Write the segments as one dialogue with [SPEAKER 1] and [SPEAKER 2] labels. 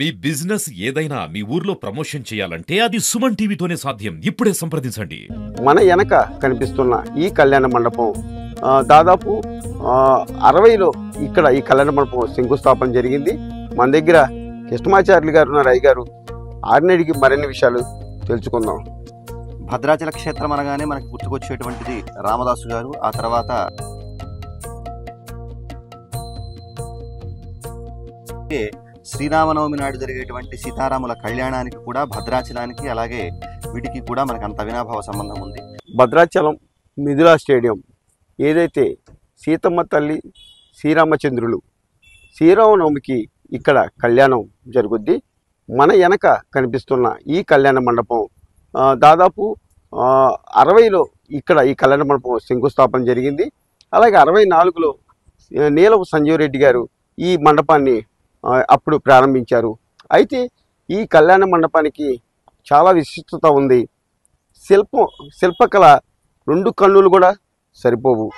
[SPEAKER 1] మీ business ఏదైనా మీ ఊర్లో promotion చేయాలంటే అది సుమన్ టీవీతోనే సాధ్యం. ఇప్పుడే సంప్రదించండి.
[SPEAKER 2] మన వెనక కనిపిస్తున్న ఈ కళ్యాణ మండపం దాదాపు 60లో ఇక్కడ ఈ కళ్యాణ మండపం శంకుస్థాపన జరిగింది. మన దగ్గర కృష్ణమాచార్యులు గారు ఉన్నారు. అయ్య గారు ఆడినడికి మరిన్ని విషయాలు తెలుసుకుందాం.
[SPEAKER 3] భద్రాచల క్షేత్రం అనగానే మనకి గుర్తుకొచ్చేటువంటిది రామదాసు గారు. ఆ తర్వాత శ్రీరామనవమి నాడు జరిగేటువంటి సీతారాముల కళ్యాణానికి కూడా భద్రాచలానికి అలాగే వీటికి కూడా మనకు అంత అవినాభావ సంబంధం ఉంది.
[SPEAKER 2] భద్రాచలం మిథిలా స్టేడియం ఏదైతే సీతమ్మ తల్లి శ్రీరామచంద్రులు శ్రీరామనవమికి ఇక్కడ కళ్యాణం జరుగుద్ది. మన వెనక కనిపిస్తున్న ఈ కళ్యాణ మండపం దాదాపు 60లో ఇక్కడ ఈ కళ్యాణ మండపం శంకుస్థాపన జరిగింది. అలాగే 64లో నీలపు సంజీవ్ రెడ్డి గారు ఈ మండపాన్ని అప్పుడు ప్రారంభించారు. అయితే ఈ కళ్యాణ మండపానికి చాలా విశిష్టత ఉంది. శిల్పకళ 2 కన్నులు కూడా సరిపోవు.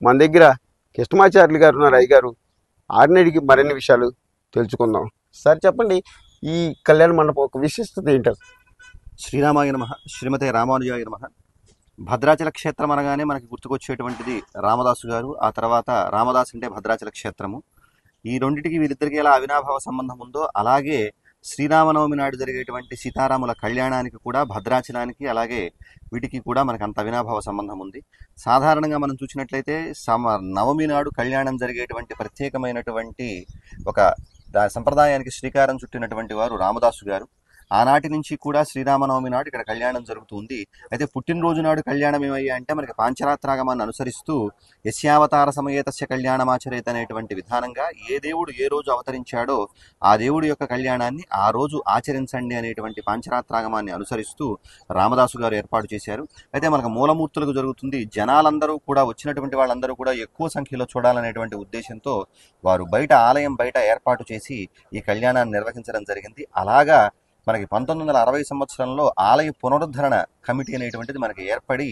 [SPEAKER 2] మన దగ్గర కృష్ణమాచార్యులు గారు ఉన్నారు. అయ్య గారు ఆడినడికి మరిన్ని విషయాలు తెలుసుకుందాం. సార్ చెప్పండి, ఈ కళ్యాణ మండపం ఒక విశిష్టత ఏంటారు?
[SPEAKER 3] శ్రీరామాయ నమః, శ్రీమతే రామానుజాయ నమః. భద్రాచల క్షేత్రం అనగానే మనకి గుర్తుకొచ్చేటువంటిది రామదాసు గారు. ఆ తర్వాత రామదాస్ అంటే భద్రాచల క్షేత్రము. ఈ రెండింటికి వీరిద్దరికి ఎలా అవినాభావ సంబంధం ఉందో అలాగే శ్రీరామనవమి నాడు జరిగేటువంటి సీతారాముల కళ్యాణానికి కూడా భద్రాచలానికి అలాగే వీటికి కూడా మనకు అంత అవినాభావ సంబంధం ఉంది. సాధారణంగా మనం చూసినట్లయితే నవమి నాడు కళ్యాణం జరిగేటువంటి ప్రత్యేకమైనటువంటి ఒక సంప్రదాయానికి శ్రీకారం చుట్టినటువంటి వారు రామదాసు గారు. ఆనాటి నుంచి కూడా శ్రీరామనవమి నాడు ఇక్కడ కళ్యాణం జరుగుతుంది. అయితే పుట్టినరోజు నాడు కళ్యాణం ఏమయ్యా అంటే మనకి పాంచరాత్రాగమాన్ని అనుసరిస్తూ యస్యావతార సమయేతస్య కళ్యాణమాచరేత అనేటువంటి విధానంగా ఏ దేవుడు ఏ రోజు అవతరించాడో ఆ దేవుడి యొక్క కళ్యాణాన్ని ఆ రోజు ఆచరించండి అనేటువంటి పాంచరాత్రాగమాన్ని అనుసరిస్తూ రామదాసు గారు ఏర్పాటు చేశారు. అయితే మనకు మూలమూర్తులకు జరుగుతుంది. జనాలందరూ కూడా వచ్చినటువంటి వాళ్ళందరూ కూడా ఎక్కువ సంఖ్యలో చూడాలనేటువంటి ఉద్దేశంతో వారు బయట ఆలయం బయట ఏర్పాటు చేసి ఈ కళ్యాణాన్ని నిర్వహించడం జరిగింది. అలాగా మనకి 1960 సంవత్సరంలో ఆలయ పునరుద్ధరణ కమిటీ అనేటువంటిది మనకి ఏర్పడి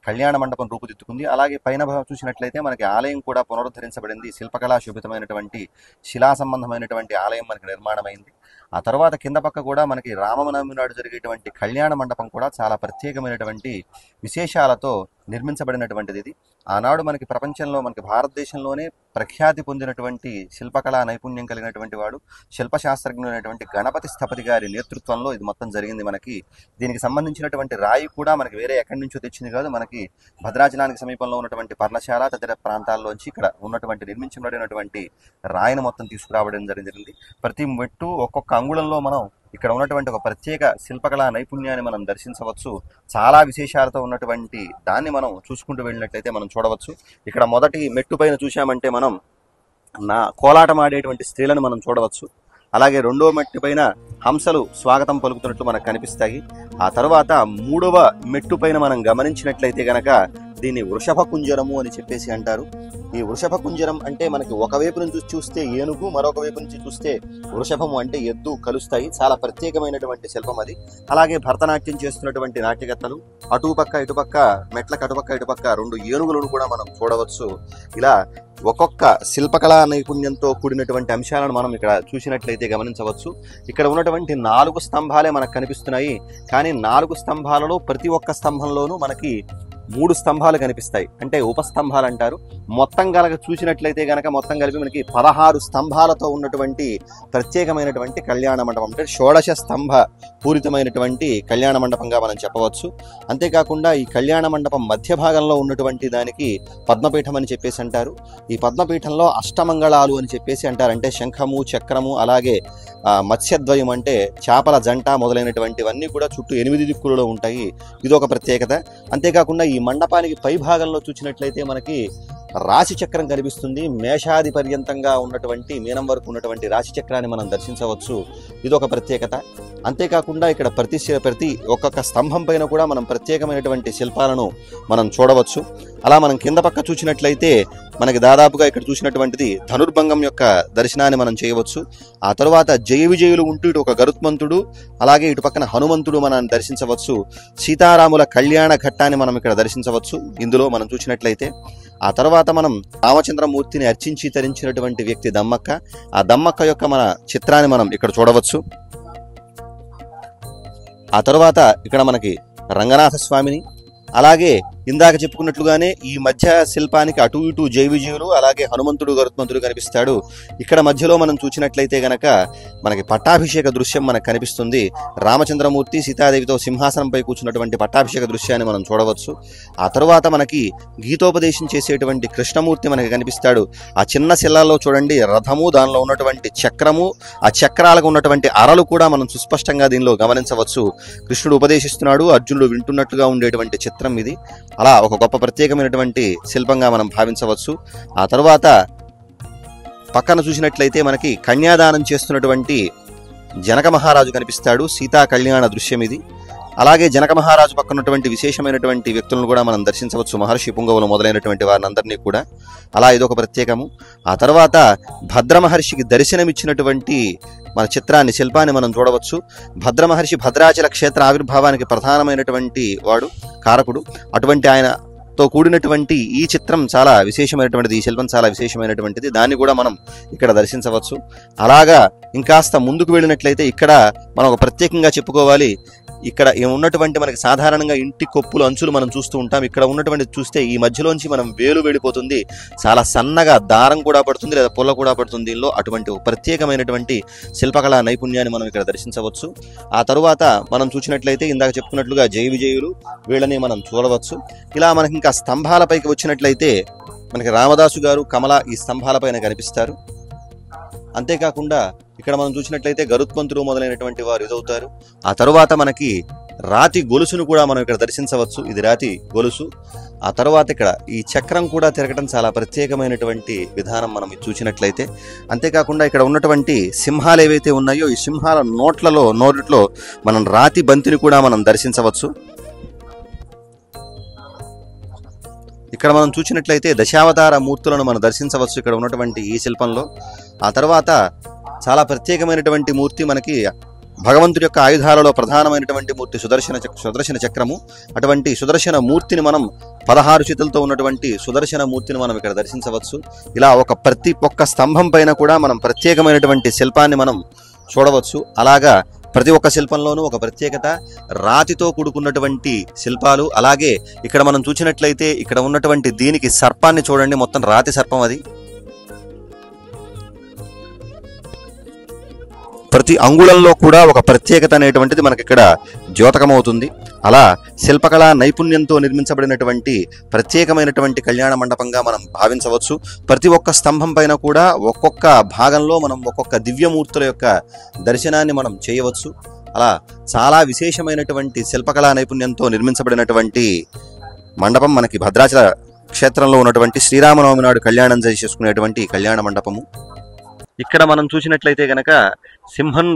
[SPEAKER 3] కళ్యాణ మండపం రూపుదిద్దుకుంది. అలాగే పైన చూసినట్లయితే మనకి ఆలయం కూడా పునరుద్ధరించబడింది. శిల్పకళా శోభితమైనటువంటి శిలా సంబంధమైనటువంటి ఆలయం మనకి నిర్మాణమైంది. ఆ తర్వాత కింద పక్క కూడా మనకి రామనవమి నాడు జరిగేటువంటి కళ్యాణ మండపం కూడా చాలా ప్రత్యేకమైనటువంటి విశేషాలతో నిర్మించబడినటువంటిది. ఇది ఆనాడు మనకి ప్రపంచంలో మనకి భారతదేశంలోనే ప్రఖ్యాతి పొందినటువంటి శిల్పకళా నైపుణ్యం కలిగినటువంటి వాడు శిల్పశాస్త్రజ్ఞుడైనటువంటి గణపతి స్థపతి గారి నేతృత్వంలో ఇది మొత్తం జరిగింది. మనకి దీనికి సంబంధించినటువంటి రాయి కూడా మనకి వేరే ఎక్కడి నుంచో తెచ్చింది కాదు. మనకి భద్రాచలానికి సమీపంలో ఉన్నటువంటి పర్ణశాల తదితర ప్రాంతాల్లోంచి ఇక్కడ ఉన్నటువంటి నిర్మించబడినటువంటి రాయిని మొత్తం తీసుకురావడం జరిగింది. ప్రతి మెట్టు ఒక్కొక్క అంగుళంలో మనం ఇక్కడ ఉన్నటువంటి ఒక ప్రత్యేక శిల్పకళా నైపుణ్యాన్ని మనం దర్శించవచ్చు. చాలా విశేషాలతో ఉన్నటువంటి దాన్ని మనం చూసుకుంటూ వెళ్ళినట్లయితే మనం చూడవచ్చు. ఇక్కడ మొదటి మెట్టు పైన చూసామంటే మనం కోలాటం ఆడేటువంటి స్త్రీలను మనం చూడవచ్చు. అలాగే రెండవ మెట్టు పైన హంసలు స్వాగతం పలుకుతున్నట్లు మనకు కనిపిస్తాయి. ఆ తర్వాత మూడవ మెట్టు పైన మనం గమనించినట్లయితే గనక దీన్ని వృషభ కుంజరము అని చెప్పేసి అంటారు. ఈ వృషభ కుంజరం అంటే మనకి ఒకవైపు నుంచి చూస్తే ఏనుగు, మరొక వైపు నుంచి చూస్తే వృషభము అంటే ఎద్దు కలుస్తాయి. చాలా ప్రత్యేకమైనటువంటి శిల్పం అది. అలాగే భరతనాట్యం చేస్తున్నటువంటి నాట్యకర్తలు అటుపక్క ఇటుపక్క మెట్లకు అటుపక్క ఇటుపక్క 2 ఏనుగులను కూడా మనం చూడవచ్చు. ఇలా ఒక్కొక్క శిల్పకళా నైపుణ్యంతో కూడినటువంటి అంశాలను మనం ఇక్కడ చూసినట్లయితే గమనించవచ్చు. ఇక్కడ ఉన్నటువంటి 4 స్తంభాలే మనకు కనిపిస్తున్నాయి. కానీ 4 స్తంభాలలో ప్రతి ఒక్క స్తంభంలోనూ మనకి 3 స్తంభాలు కనిపిస్తాయి. అంటే ఉపస్తంభాలు అంటారు. మొత్తం కనుక చూసినట్లయితే గనక మొత్తం కలిపి మనకి 16 స్తంభాలతో ఉన్నటువంటి ప్రత్యేకమైనటువంటి కళ్యాణ మండపం, అంటే షోడశ స్తంభ పూరితమైనటువంటి కళ్యాణ మండపంగా మనం చెప్పవచ్చు. అంతేకాకుండా ఈ కళ్యాణ మండపం మధ్య భాగంలో ఉన్నటువంటి దానికి పద్మపీఠం అని చెప్పేసి అంటారు. ఈ పద్మపీఠంలో అష్టమంగళాలు అని చెప్పేసి అంటారు. అంటే శంఖము, చక్రము, అలాగే మత్స్యద్వయం అంటే చేపల జంట మొదలైనటువంటివన్నీ కూడా చుట్టూ 8 దిక్కులలో ఉంటాయి. ఇది ఒక ప్రత్యేకత. అంతేకాకుండా ఈ మండపానికి పై భాగంలో చూసినట్లయితే మనకి రాశి చక్రం కనిపిస్తుంది. మేషాది పర్యంతంగా ఉన్నటువంటి మీనం వరకు ఉన్నటువంటి రాశి చక్రాన్ని మనం దర్శించవచ్చు. ఇది ఒక ప్రత్యేకత. అంతేకాకుండా ఇక్కడ ప్రతి ఒక్కొక్క స్తంభం పైన కూడా మనం ప్రత్యేకమైనటువంటి శిల్పాలను మనం చూడవచ్చు. అలా మనం కింద పక్క చూసినట్లయితే మనకి దాదాపుగా ఇక్కడ చూసినటువంటిది ధనుర్భంగం యొక్క దర్శనాన్ని మనం చేయవచ్చు. ఆ తర్వాత జయ విజయులు ఉంటూ ఇటు ఒక గరుత్మంతుడు, అలాగే ఇటు పక్కన హనుమంతుడు మనం దర్శించవచ్చు. సీతారాముల కళ్యాణ ఘట్టాన్ని మనం ఇక్కడ దర్శించవచ్చు ఇందులో మనం చూసినట్లయితే. ఆ తర్వాత మనం రామచంద్రమూర్తిని అర్చించి తరించినటువంటి వ్యక్తి దమ్మక్క. ఆ దమ్మక్క యొక్క మన చిత్రాన్ని మనం ఇక్కడ చూడవచ్చు. ఆ తర్వాత ఇక్కడ మనకి రంగనాథ స్వామిని, అలాగే ఇందాక చెప్పుకున్నట్లుగానే ఈ మధ్య శిల్పానికి అటు ఇటు జై విజయులు, అలాగే హనుమంతుడు, గరుత్మంతుడు కనిపిస్తాడు. ఇక్కడ మధ్యలో మనం చూసినట్లయితే గనక మనకి పట్టాభిషేక దృశ్యం మనకు కనిపిస్తుంది. రామచంద్రమూర్తి సీతాదేవితో సింహాసనంపై కూర్చున్నటువంటి పట్టాభిషేక దృశ్యాన్ని మనం చూడవచ్చు. ఆ తర్వాత మనకి గీతోపదేశం చేసేటువంటి కృష్ణమూర్తి మనకి కనిపిస్తాడు. ఆ చిన్న శిల్లాల్లో చూడండి రథము, దానిలో ఉన్నటువంటి చక్రము, ఆ చక్రాలకు ఉన్నటువంటి అరలు కూడా మనం సుస్పష్టంగా దీనిలో గమనించవచ్చు. కృష్ణుడు ఉపదేశిస్తున్నాడు, అర్జునుడు వింటున్నట్లుగా ఉండేటువంటి చిత్రం ఇది. అలా ఒక గొప్ప ప్రత్యేకమైనటువంటి శిల్పంగా మనం భావించవచ్చు. ఆ తర్వాత పక్కన చూసినట్లయితే మనకి కన్యాదానం చేస్తున్నటువంటి జనక మహారాజు కనిపిస్తాడు. సీతా కళ్యాణ దృశ్యం ఇది. అలాగే జనక మహారాజు పక్కనటువంటి విశేషమైనటువంటి వ్యక్తులను కూడా మనం దర్శించవచ్చు. మహర్షి పుంగవులు మొదలైనటువంటి వారిని అందరినీ కూడా. అలా ఇదొక ప్రత్యేకము. ఆ తర్వాత భద్ర మహర్షికి దర్శనమిచ్చినటువంటి మన చిత్రాన్ని, శిల్పాన్ని మనం చూడవచ్చు. భద్ర మహర్షి భద్రాచల క్షేత్ర ఆవిర్భావానికి ప్రధానమైనటువంటి వాడు, కారకుడు. అటువంటి ఆయనతో కూడినటువంటి ఈ చిత్రం చాలా విశేషమైనటువంటిది, ఈ శిల్పం చాలా విశేషమైనటువంటిది. దాన్ని కూడా మనం ఇక్కడ దర్శించవచ్చు. అలాగా ఇంకాస్త ముందుకు వెళ్ళినట్లయితే ఇక్కడ మనం ఒక ప్రత్యేకంగా చెప్పుకోవాలి. ఇక్కడ ఉన్నటువంటి మనకి సాధారణంగా ఇంటి కొప్పులు అంచులు మనం చూస్తూ ఉంటాం. ఇక్కడ ఉన్నటువంటి చూస్తే ఈ మధ్యలోంచి మనం వేలు వెళ్ళిపోతుంది. చాలా సన్నగా దారం కూడా పడుతుంది, లేదా పుల్ల కూడా పడుతుంది దీనిలో. అటువంటి ప్రత్యేకమైనటువంటి శిల్పకళా నైపుణ్యాన్ని మనం ఇక్కడ దర్శించవచ్చు. ఆ తరువాత మనం చూసినట్లయితే ఇందాక చెప్పుకున్నట్లుగా జయ విజయులు, వీళ్ళని మనం చూడవచ్చు. ఇలా మనకి ఇంకా స్తంభాలపైకి వచ్చినట్లయితే మనకి రామదాసు గారు, కమల ఈ స్తంభాలపైన కనిపిస్తారు. అంతేకాకుండా ఇక్కడ మనం చూసినట్లయితే గరుత్మంతుడు మొదలైనటువంటి వారు ఎదుగుతారు. ఆ తరువాత మనకి రాతి గొలుసును కూడా మనం ఇక్కడ దర్శించవచ్చు. ఇది రాతి గొలుసు. ఆ తర్వాత ఇక్కడ ఈ చక్రం కూడా తిరగడం చాలా ప్రత్యేకమైనటువంటి విధానం మనం చూసినట్లయితే. అంతేకాకుండా ఇక్కడ ఉన్నటువంటి సింహాలు ఏవైతే ఉన్నాయో ఈ సింహాల నోట్లో మనం రాతి బంతిని కూడా మనం దర్శించవచ్చు. ఇక్కడ మనం చూసినట్లయితే దశావతార మూర్తులను మనం దర్శించవచ్చు ఇక్కడ ఉన్నటువంటి ఈ శిల్పంలో. ఆ తర్వాత చాలా ప్రత్యేకమైనటువంటి మూర్తి మనకి భగవంతుడి యొక్క ఆయుధాలలో ప్రధానమైనటువంటి మూర్తి సుదర్శన చక్రము. అటువంటి సుదర్శన మూర్తిని మనం 16 చేతులతో ఉన్నటువంటి సుదర్శన మూర్తిని మనం ఇక్కడ దర్శించవచ్చు. ఇలా ప్రతి ఒక్క స్తంభం పైన కూడా మనం ప్రత్యేకమైనటువంటి శిల్పాన్ని మనం చూడవచ్చు. అలాగా ప్రతి ఒక్క శిల్పంలోనూ ఒక ప్రత్యేకత, రాతితో కూడుకున్నటువంటి శిల్పాలు. అలాగే ఇక్కడ మనం చూసినట్లయితే ఇక్కడ ఉన్నటువంటి దీనికి సర్పాన్ని చూడండి, మొత్తం రాతి సర్పం అది. ప్రతి అంగుళంలో కూడా ఒక ప్రత్యేకత అనేటువంటిది మనకి ఇక్కడ ద్యోతకమవుతుంది. అలా శిల్పకళా నైపుణ్యంతో నిర్మించబడినటువంటి ప్రత్యేకమైనటువంటి కళ్యాణ మండపంగా మనం భావించవచ్చు. ప్రతి ఒక్క స్తంభం పైన కూడా ఒక్కొక్క భాగంలో మనం ఒక్కొక్క దివ్యమూర్తుల యొక్క దర్శనాన్ని మనం చేయవచ్చు. అలా చాలా విశేషమైనటువంటి శిల్పకళా నైపుణ్యంతో నిర్మించబడినటువంటి మండపం మనకి భద్రాచల క్షేత్రంలో ఉన్నటువంటి శ్రీరామనవమి నాడు కళ్యాణం చేసుకునేటువంటి కళ్యాణ మండపము. ఇక్కడ మనం చూసినట్లయితే గనక సింహం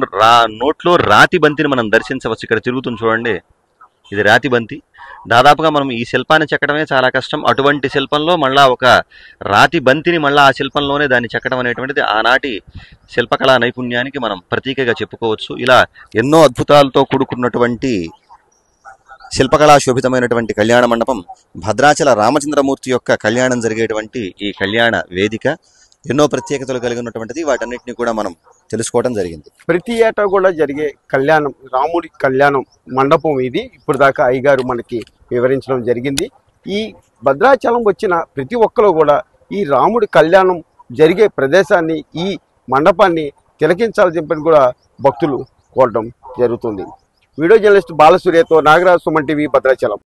[SPEAKER 3] నోట్లో రాతి బంతిని మనం దర్శించవచ్చు. ఇక్కడ తిరుగుతుంది చూడండి, ఇది రాతి బంతి. దాదాపుగా మనం ఈ శిల్పాన్ని చెక్కడమే చాలా కష్టం. అటువంటి శిల్పంలో మళ్ళా ఒక రాతి బంతిని మళ్ళా ఆ శిల్పంలోనే దాన్ని చెక్కడం అనేటువంటిది ఆనాటి శిల్పకళా నైపుణ్యానికి మనం ప్రతీకగా చెప్పుకోవచ్చు. ఇలా ఎన్నో అద్భుతాలతో కూడుకున్నటువంటి శిల్పకళా శోభితమైనటువంటి కళ్యాణ మండపం భద్రాచల రామచంద్రమూర్తి యొక్క కళ్యాణం జరిగేటువంటి ఈ కళ్యాణ వేదిక ఎన్నో ప్రత్యేకతలు కలిగి ఉన్నటువంటిది. వాటన్నిటిని కూడా మనం తెలుసుకోవడం జరిగింది.
[SPEAKER 2] ప్రతి ఏటా కూడా జరిగే కళ్యాణం, రాముడి కళ్యాణం మండపం ఇది. ఇప్పుడు దాకా అయ్యగారు మనకి వివరించడం జరిగింది. ఈ భద్రాచలం వచ్చిన ప్రతి ఒక్కరు కూడా ఈ రాముడి కళ్యాణం జరిగే ప్రదేశాన్ని, ఈ మండపాన్ని తిలకించాలని చెప్పని కూడా భక్తులు కోరడం జరుగుతుంది. వీడియో జర్నలిస్ట్ బాలసూర్యతో నాగరాజు, సుమన్ టీవీ, భద్రాచలం.